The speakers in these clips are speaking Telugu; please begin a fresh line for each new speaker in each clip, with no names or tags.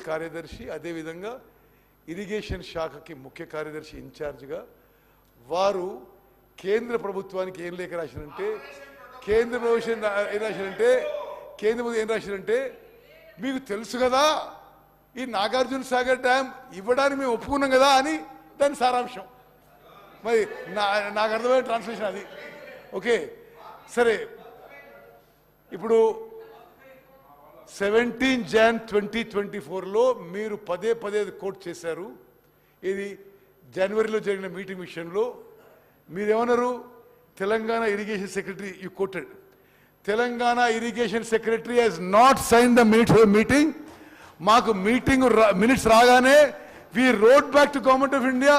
కార్యదర్శి అదే విధంగా ఇరిగేషన్ శాఖకి ముఖ్య కార్యదర్శి ఇన్ఛార్జిగా వారు కేంద్ర ప్రభుత్వానికి ఏం లేఖ రాశారంటే కేంద్ర ప్రభుత్వం ఏం రాశారంటే మీకు తెలుసు కదా ఈ నాగార్జున సాగర్ డ్యామ్ ఇవ్వడానికి మేము ఒప్పుకున్నాం కదా అని దాని సారాంశం. మరి నాకు అర్థమైన ట్రాన్స్లేషన్ అది. ఓకే సరే, ఇప్పుడు 17 Jan 2024లో మీరు పదే కోట్ చేశారు. ఇది జనవరిలో జరిగిన మీటింగ్ విషయంలో మీరేమన్నారు? Telangana irrigation secretary you quoted Telangana irrigation secretary he's not sign the meeting. మాకు మీటింగ్ మినిట్స్ రాగానే we wrote back to government of India,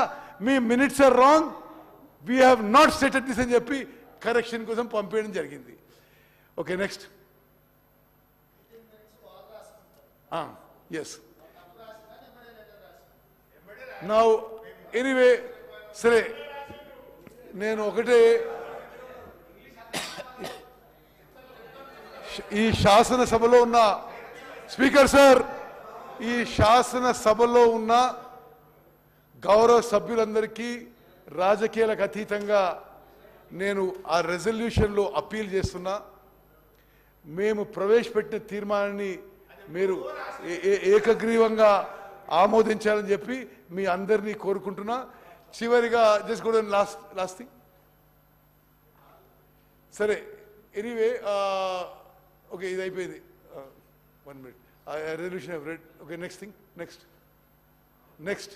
మీ minutes are wrong, we have not stated this అని చెప్పి కరెక్షన్ కోసం పంపేయడం జరిగింది. Okay next. Yes now anyway సరే, నేను ఒకటే ఈ శాసనసభలో ఉన్న స్పీకర్ సార్, ఈ శాసనసభలో ఉన్న గౌరవ సభ్యులందరికీ రాజకీయాలకు అతీతంగా నేను ఆ రెజల్యూషన్లో అప్పీల్ చేస్తున్నా. మేము ప్రవేశపెట్టిన తీర్మానాన్ని మీరు ఏకగ్రీవంగా ఆమోదించాలని చెప్పి మీ అందరినీ కోరుకుంటున్నా. చివరిగా జస్ట్ కూడా లాస్ట్ థింగ్. సరే ఎనీవే ఓకే, ఇది అయిపోయింది. 1 minute. Resolution I've read. Okay, next thing. Next.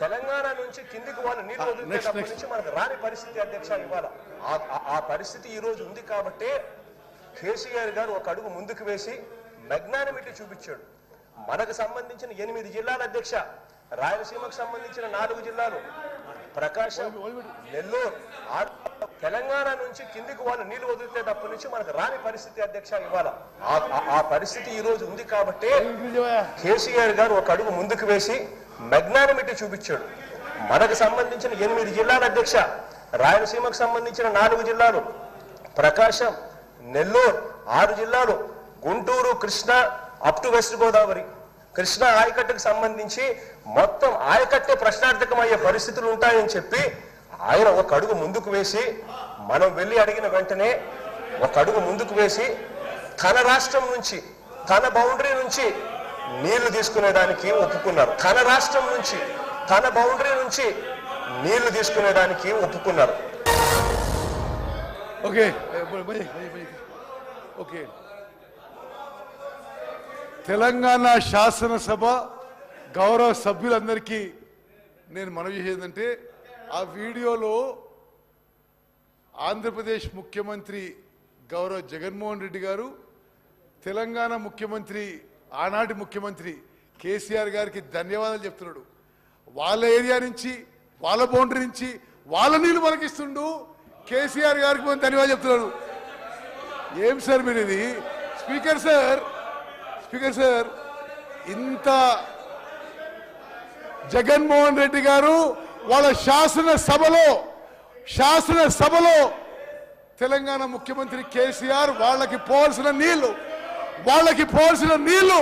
Telangana నుంచి కిందికి వాళ్ళు నీళ్ళు వదిలినప్పటి నుంచి మనకు రాని పరిస్థితి అధ్యక్ష ఇవాళ ఆ పరిస్థితి ఈ రోజు ఉంది కాబట్టి కేసీఆర్ గారు ఒక అడుగు ముందుకు వేసి మెగ్నానిమిటీ చూపించాడు. మనకు సంబంధించిన 8 జిల్లాల అధ్యక్ష, రాయలసీమకు సంబంధించిన 4 జిల్లాలు, ప్రకాశం, నెల్లూరు, తెలంగాణ నుంచి కిందికి వాళ్ళు నీళ్లు వదిలితేటప్పటి నుంచి మనకు రాని పరిస్థితి అధ్యక్ష ఇవాళ ఆ పరిస్థితి ఈ రోజు ఉంది కాబట్టి కేసీఆర్ గారు ఒక అడుగు ముందుకు వేసి మెగ్నానిమిటీ చూపించాడు. మనకు సంబంధించిన 8 జిల్లాల అధ్యక్ష, రాయలసీమకు సంబంధించిన 4 జిల్లాలు, ప్రకాశం, నెల్లూరు 6 జిల్లాలు, Guntur, Krishna up to west Godavari, Krishna ఆయకట్టుకు సంబంధించి మొత్తం ఆయకట్టే ప్రశ్నార్థకమయ్యే పరిస్థితులు ఉంటాయని చెప్పి ఆయన ఒక అడుగు ముందుకు వేసి, మనం వెళ్ళి అడిగిన వెంటనే ఒక అడుగు ముందుకు వేసి తన రాష్ట్రం నుంచి, తన బౌండరీ నుంచి నీళ్లు తీసుకునేదానికి ఒప్పుకున్నారు. తన రాష్ట్రం నుంచి, తన బౌండరీ నుంచి నీళ్లు తీసుకునేదానికి ఒప్పుకున్నారు.
ఓకే ఓకే, తెలంగాణ శాసనసభ గౌరవ సభ్యులందరికీ నేను మనవి చేసేదంటే, ఆ వీడియోలో ఆంధ్రప్రదేశ్ ముఖ్యమంత్రి గౌరవ జగన్మోహన్ రెడ్డి గారు తెలంగాణ ముఖ్యమంత్రి, ఆనాటి ముఖ్యమంత్రి కేసీఆర్ గారికి ధన్యవాదాలు చెప్తున్నాడు. వాళ్ళ ఏరియా నుంచి, వాళ్ళ బౌండరీ నుంచి వాళ్ళ నీళ్ళు మనకిస్తుండు, కేసీఆర్ గారికి మనం ధన్యవాదాలు చెప్తున్నాడు. ఏం సార్ మీరు ఇది? స్పీకర్ సార్ ఇంత జగన్మోహన్ రెడ్డి గారు వాళ్ళ శాసనసభలో తెలంగాణ ముఖ్యమంత్రి కేసీఆర్ వాళ్ళకి పోవాల్సిన నీళ్లు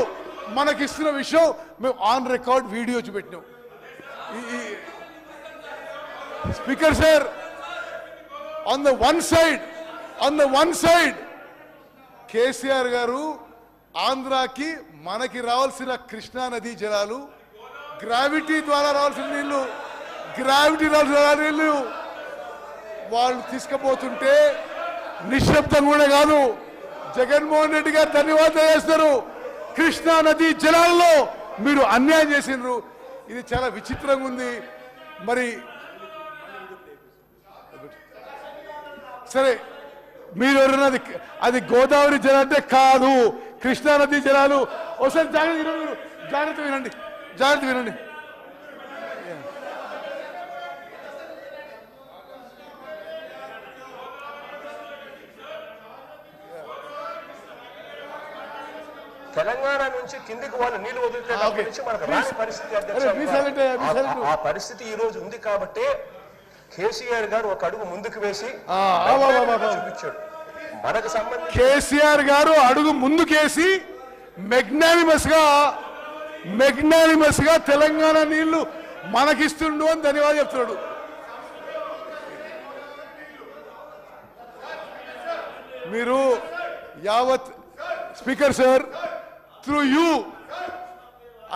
మనకిస్తున్న విషయం మేము ఆన్ రికార్డ్ వీడియో చూపెట్టినాం. Speaker sir, on the one side KCR garu ఆంధ్రాకి మనకి రావాల్సిన కృష్ణా నదీ జలాలు, గ్రావిటీ ద్వారా రావాల్సిన నీళ్లు వాళ్ళు తీసుకుపోతుంటే నిశ్శబ్దం కూడా కాదు, జగన్మోహన్ రెడ్డి గారు ధన్యవాదాలు చేస్తారు. కృష్ణా నదీ జలాల్లో మీరు అన్యాయం చేసినారు. ఇది చాలా విచిత్రంగా ఉంది. మరి సరే, మీరు ఎవరన్నది అది గోదావరి జలం అంటే కాదు, కృష్ణా నదీ జలాలు. ఒకసారి జాగ్రత్త వినండి.
తెలంగాణ నుంచి కిందికి వాళ్ళు నీళ్లు వదిలితే మనకు రాని పరిస్థితి అధ్యక్ష ఆ పరిస్థితి ఈ రోజు ఉంది కాబట్టి కేసీఆర్ గారు ఒక అడుగు ముందుకు వేసి చూపించాడు. మనకు సంబంధించి
కేసీఆర్ గారు అడుగు ముందుకేసి మెగ్నానిమస్ గా తెలంగాణ నీళ్లు మనకిస్తుండు అని ధన్యవాదాలు చెప్తున్నాడు. మీరు యావత్ speaker sir, through you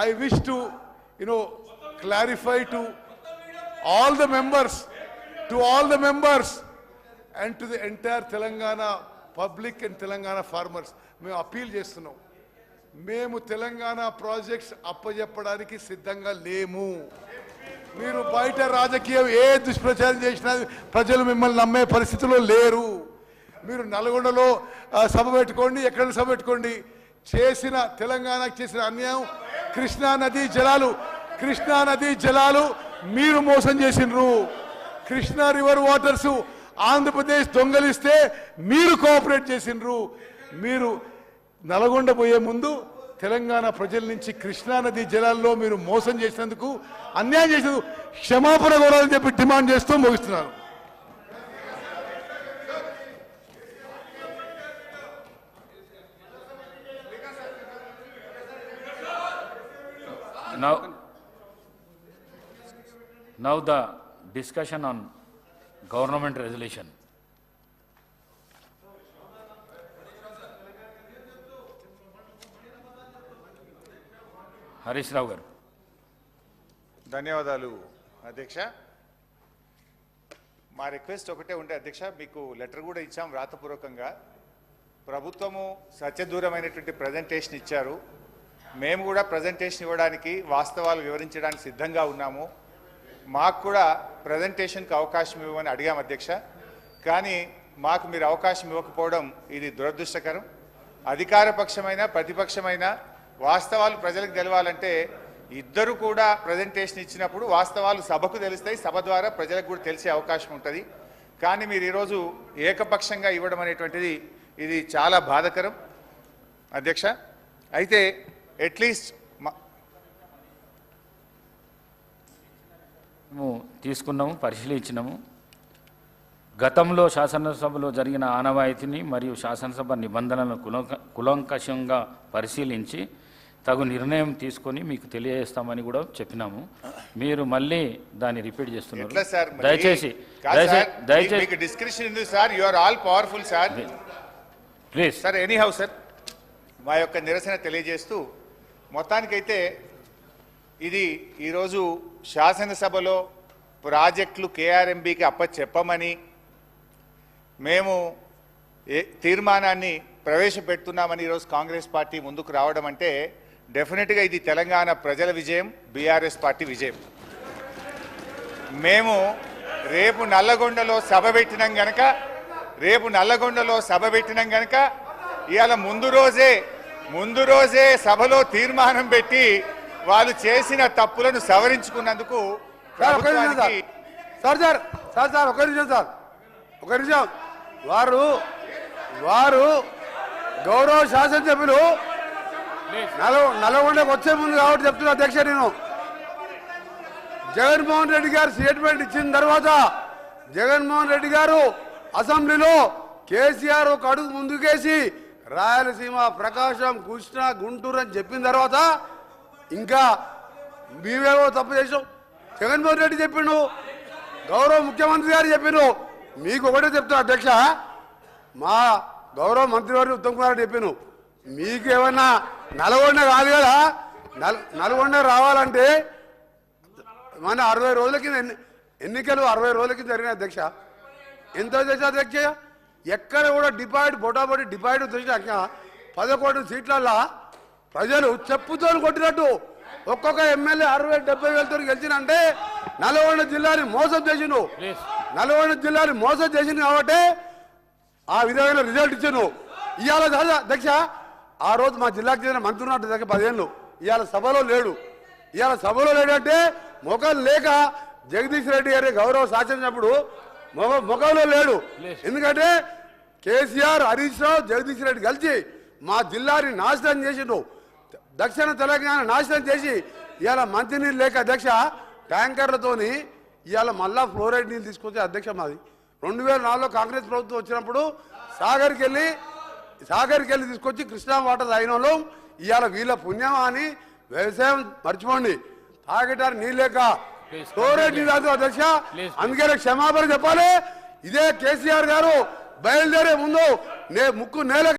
I wish to clarify to all the members and to the entire Telangana public and Telangana farmers, మేము అప్పీల్ చేస్తున్నాం. మేము తెలంగాణ ప్రాజెక్ట్స్ అప్పజెప్పడానికి సిద్ధంగా లేము. మీరు బయట రాజకీయం ఏ దుష్ప్రచారం చేసినా ప్రజలు మిమ్మల్ని నమ్మే పరిస్థితిలో లేరు. మీరు నల్గొండలో సభ పెట్టుకోండి, ఎక్కడ సభ పెట్టుకోండి. తెలంగాణకు చేసిన అన్యాయం కృష్ణా నదీ జలాలు మీరు మోసం చేసినరు. కృష్ణా రివర్ వాటర్స్ ఆంధ్రప్రదేశ్ దొంగలిస్తే మీరు కోఆపరేట్ చేసినరు. మీరు నల్గొండ పోయే ముందు తెలంగాణ ప్రజల నుంచి కృష్ణా నదీ జలాల్లో మీరు మోసం చేసినందుకు, అన్యాయం చేసినందుకు క్షమాపణ కోరాలని చెప్పి డిమాండ్ చేస్తూ ముగిస్తున్నాను.
Now the discussion on government resolution. Harish Rao గారు.
ధన్యవాదాలు అధ్యక్ష. మా రిక్వెస్ట్ ఒకటే ఉండే అధ్యక్ష, మీకు లెటర్ కూడా ఇచ్చాం వ్రాతపూర్వకంగా. ప్రభుత్వము సత్యదూరమైనటువంటి ప్రజెంటేషన్ ఇచ్చారు. మేము కూడా ప్రజెంటేషన్ ఇవ్వడానికి, వాస్తవాలు వివరించడానికి సిద్ధంగా ఉన్నాము. మాకు కూడా ప్రజెంటేషన్కి అవకాశం ఇవ్వమని అడిగాం అధ్యక్ష. కానీ మాకు మీరు అవకాశం ఇవ్వకపోవడం ఇది దురదృష్టకరం. అధికార పక్షమైన ప్రతిపక్షమైన వాస్తవాలు ప్రజలకు తెలవాలంటే ఇద్దరు కూడా ప్రజెంటేషన్ ఇచ్చినప్పుడు వాస్తవాలు సభకు తెలుస్తాయి, సభ ద్వారా ప్రజలకు కూడా తెలిసే అవకాశం ఉంటుంది. కానీ మీరు ఈరోజు ఏకపక్షంగా ఇవ్వడం అనేటువంటిది ఇది చాలా బాధాకరం అధ్యక్ష. అయితే అట్లీస్ట్
మేము తీసుకున్నాము, పరిశీలించినాము. గతంలో శాసనసభలో జరిగిన ఆనవాయితీని మరియు శాసనసభ నిబంధనలను కులంకషంగా పరిశీలించి తగు నిర్ణయం తీసుకొని మీకు తెలియజేస్తామని కూడా చెప్పినాము. మీరు మళ్ళీ దాన్ని రిపీట్ చేస్తున్నారు. దయచేసి ప్లీజ్
సార్, ఎనీహౌ సార్, మా యొక్క నిరసన తెలియజేస్తూ మొత్తానికైతే ఇది ఈరోజు శాసనసభలో ప్రాజెక్టులు కేఆర్ఎంబీకి అప్పచెప్పమని మేము తీర్మానాన్ని ప్రవేశపెడుతున్నామని ఈరోజు కాంగ్రెస్ పార్టీ ముందుకు రావడం అంటే డెఫినెట్గా ఇది తెలంగాణ ప్రజల విజయం, బీఆర్ఎస్ పార్టీ విజయం. మేము రేపు నల్లగొండలో సభ పెట్టినాం గనక ఇవాళ ముందు రోజే సభలో తీర్మానం పెట్టి వాళ్ళు చేసిన తప్పులను సవరించుకున్నందుకు
ఒక నిమిషం వారు గౌరవ శాసనసభ్యులు నల్గొండకు వచ్చే ముందు కాబట్టి చెప్తున్నా అధ్యక్ష, నేను జగన్మోహన్ రెడ్డి గారు స్టేట్మెంట్ ఇచ్చిన తర్వాత జగన్మోహన్ రెడ్డి గారు అసెంబ్లీలో కేసీఆర్ ఒక అడుగు ముందుకేసి రాయలసీమ, ప్రకాశం, కృష్ణా, గుంటూరు అని చెప్పిన తర్వాత ఇంకా మీవేవో తప్పు చేసాం. జగన్మోహన్ రెడ్డి చెప్పిండు, గౌరవ ముఖ్యమంత్రి గారు చెప్పిండు. మీకు ఒకటే చెప్తున్నా అధ్యక్ష, మా గౌరవ మంత్రివారు ఉత్తమ్ కుమార్ రెడ్డి చెప్పాను, మీకు ఏమన్నా నల్గొండ కాదు కదా, నల్గొండ రావాలంటే మన 60 రోజుల కింద ఎన్నికలు 60 రోజుల కింద జరిగిన అధ్యక్ష. ఎంత చేసా అధ్యక్ష, ఎక్కడ కూడా బొటాబొటి డిపాయిడ్ చేసినాక 11 సీట్లల్లో ప్రజలు చెప్పుతో కొట్టినట్టు ఒక్కొక్క ఎమ్మెల్యే 60-70 వేలతో గెలిచినంటే నల్గొండ జిల్లాని మోసం చేసిండు. నల్గొండ జిల్లాని మోసం చేసింది కాబట్టి ఆ విధమైన రిజల్ట్ ఇచ్చాను. ఇవాళ అధ్యక్ష, ఆ రోజు మా జిల్లాకు చెందిన మంత్రి ఉన్నట్టు దగ్గర 10 ఏళ్ళు ఇవాళ సభలో లేడు. అంటే మొఖం లేక జగదీష్ రెడ్డి గారి గౌరవ శాసనప్పుడు మొఖంలో లేడు. ఎందుకంటే కేసీఆర్, హరీష్ రావు, జగదీష్ రెడ్డి కలిసి మా జిల్లాని నాశనం చేసిండు. దక్షిణ తెలంగాణ నాశనం చేసి ఇవాళ మంచినీళ్ళు లేక అధ్యక్ష ట్యాంకర్లతోని ఇవాళ మళ్ళా ఫ్లోరైడ్ నీళ్ళు తీసుకొచ్చే అధ్యక్ష మాది 2004లో కాంగ్రెస్ ప్రభుత్వం వచ్చినప్పుడు సాగర్కి వెళ్ళి తీసుకొచ్చి కృష్ణా వాటర్ తాగిన వాళ్ళు ఇవాళ వీళ్ళ పుణ్యమా అని వ్యవసాయం మర్చిపోండి, తాగటానికి నీళ్ళు లేక ఫ్లోరైడ్ నీళ్ళు తాగుతారు అధ్యక్ష. అందుకే క్షమాపణ చెప్పాలి. ఇదే కేసీఆర్ గారు బయలుదేరే ముందు ముక్కు నేల